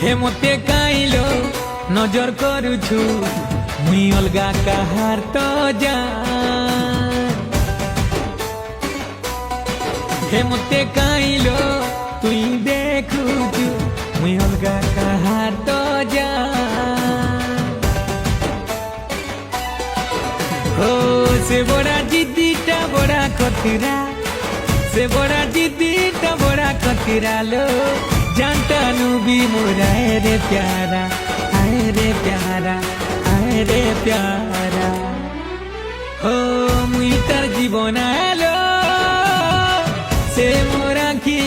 हे मते काइलो नजर करुछु मुई अलगा काहार तो जान हे मते काइलो तुई देखुछु मुई अलगा काहार तो जान हो से बड़ा जिद्दीटा बड़ा कतरा से बड़ा जिद्दीटा बड़ा कतरा लो जानता नु भी मोरा रे प्यारा आए रे प्यारा आए रे प्यारा हो मुई तार जीवन आलो से मोरा की